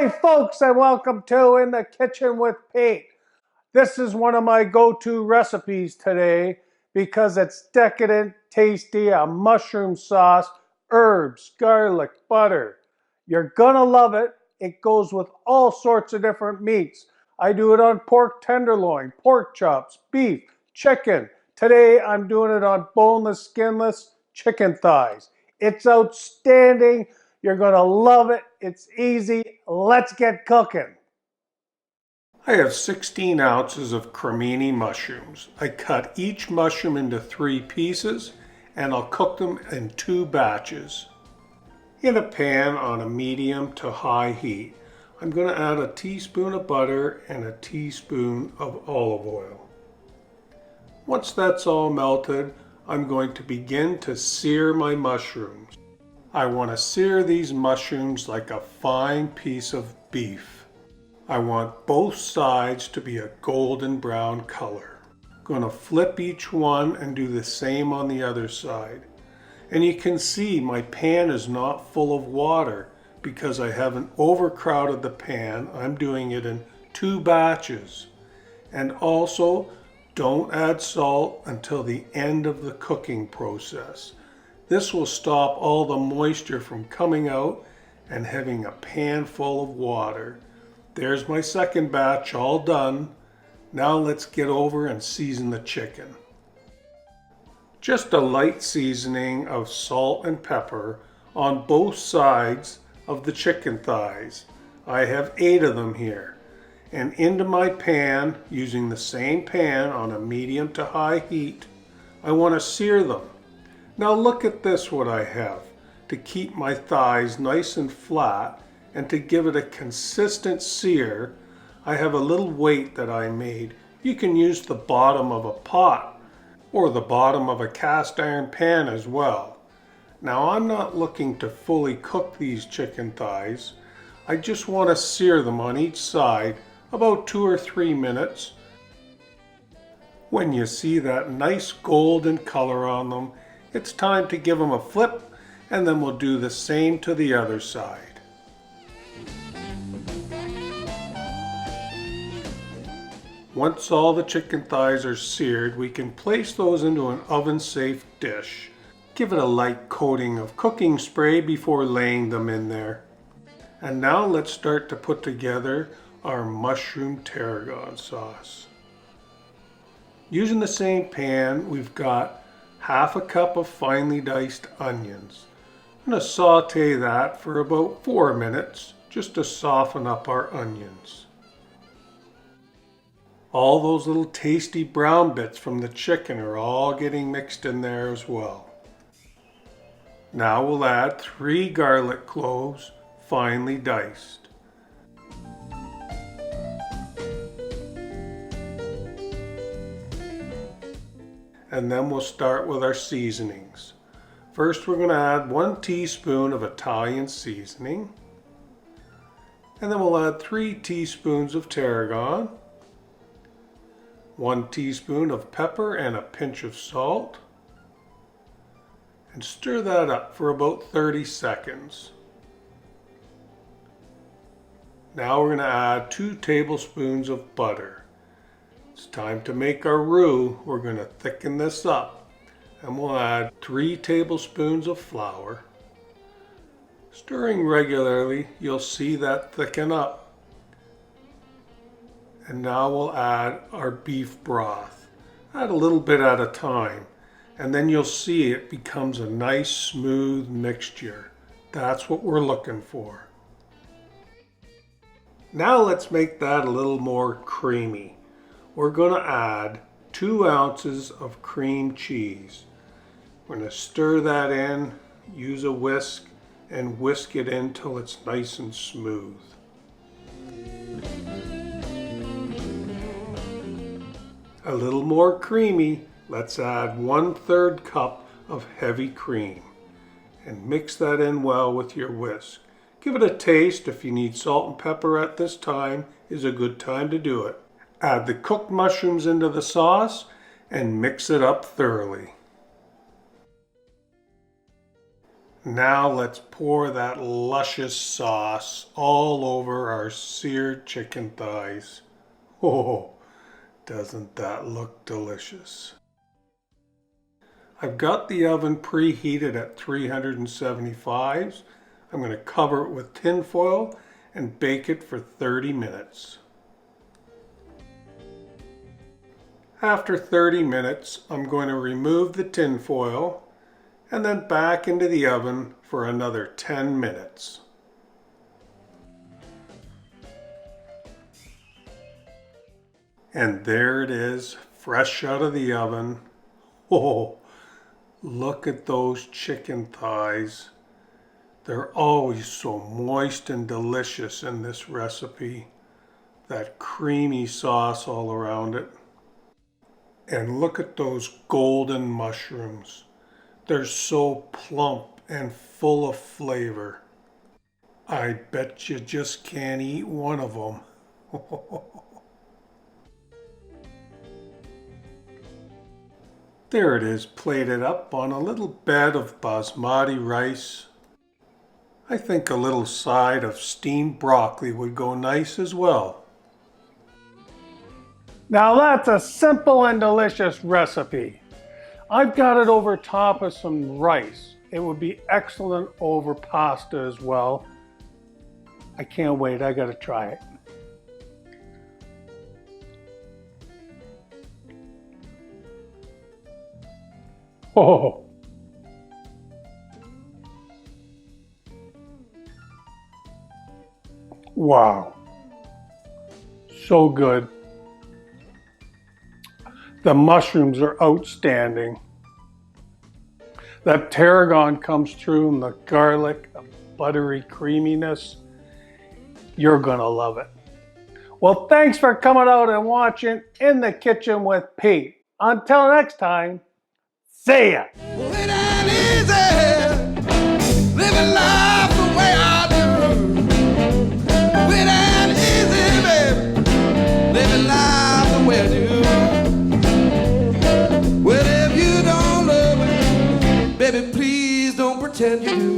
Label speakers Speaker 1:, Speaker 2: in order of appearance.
Speaker 1: Hi folks, and welcome to In the Kitchen with Pete. This is one of my go-to recipes today because it's decadent, tasty, a mushroom sauce, herbs, garlic, butter. You're gonna love it. It goes with all sorts of different meats. I do it on pork tenderloin, pork chops, beef, chicken. Today I'm doing it on boneless, skinless chicken thighs. It's outstanding. You're going to love it. It's easy. Let's get cooking. I have 16 ounces of cremini mushrooms. I cut each mushroom into 3 pieces and I'll cook them in 2 batches. In a pan on a medium to high heat, I'm going to add a teaspoon of butter and a teaspoon of olive oil. Once that's all melted, I'm going to begin to sear my mushrooms. I want to sear these mushrooms like a fine piece of beef. I want both sides to be a golden brown color. I'm going to flip each one and do the same on the other side. And you can see my pan is not full of water because I haven't overcrowded the pan. I'm doing it in 2 batches. And also, don't add salt until the end of the cooking process. This will stop all the moisture from coming out and having a pan full of water. There's my second batch all done. Now let's get over and season the chicken. Just a light seasoning of salt and pepper on both sides of the chicken thighs. I have 8 of them here. And into my pan, using the same pan on a medium to high heat, I want to sear them. Now look at this, what I have. To keep my thighs nice and flat and to give it a consistent sear, I have a little weight that I made. You can use the bottom of a pot or the bottom of a cast iron pan as well. Now I'm not looking to fully cook these chicken thighs. I just want to sear them on each side about 2 or 3 minutes. When you see that nice golden color on them, it's time to give them a flip, and then we'll do the same to the other side. Once all the chicken thighs are seared, we can place those into an oven-safe dish. Give it a light coating of cooking spray before laying them in there. And now let's start to put together our mushroom tarragon sauce. Using the same pan, we've got half a cup of finely diced onions. I'm going to sauté that for about 4 minutes just to soften up our onions. All those little tasty brown bits from the chicken are all getting mixed in there as well. Now we'll add 3 garlic cloves, finely diced. And then we'll start with our seasonings. First we're going to add 1 teaspoon of Italian seasoning. And then we'll add 3 teaspoons of tarragon, 1 teaspoon of pepper and a pinch of salt. And stir that up for about 30 seconds. Now we're going to add 2 tablespoons of butter. It's time to make our roux. We're going to thicken this up, and we'll add 3 tablespoons of flour. Stirring regularly, you'll see that thicken up. And now we'll add our beef broth. Add a little bit at a time, and then you'll see it becomes a nice smooth mixture. That's what we're looking for. Now let's make that a little more creamy. We're going to add 2 ounces of cream cheese. We're going to stir that in, use a whisk, and whisk it in till it's nice and smooth. A little more creamy, let's add 1/3 cup of heavy cream and mix that in well with your whisk. Give it a taste. If you need salt and pepper at this time, is a good time to do it. Add the cooked mushrooms into the sauce and mix it up thoroughly. Now let's pour that luscious sauce all over our seared chicken thighs. Oh, doesn't that look delicious? I've got the oven preheated at 375. I'm going to cover it with tin foil and bake it for 30 minutes. After 30 minutes, I'm going to remove the tin foil and then back into the oven for another 10 minutes. And there it is, fresh out of the oven. Oh, look at those chicken thighs. They're always so moist and delicious in this recipe. That creamy sauce all around it. And look at those golden mushrooms. They're so plump and full of flavor. I bet you just can't eat one of them. There it is, plated up on a little bed of basmati rice. I think a little side of steamed broccoli would go nice as well. Now that's a simple and delicious recipe. I've got it over top of some rice. It would be excellent over pasta as well. I can't wait, I gotta try it. Oh. Wow. So good. The mushrooms are outstanding. That tarragon comes through and the garlic, the buttery creaminess. You're gonna love it. Well, thanks for coming out and watching In the Kitchen with Pete. Until next time, see ya. Living life the way I do. Living life the way I do. Well, if you don't love me, baby, please don't pretend you do.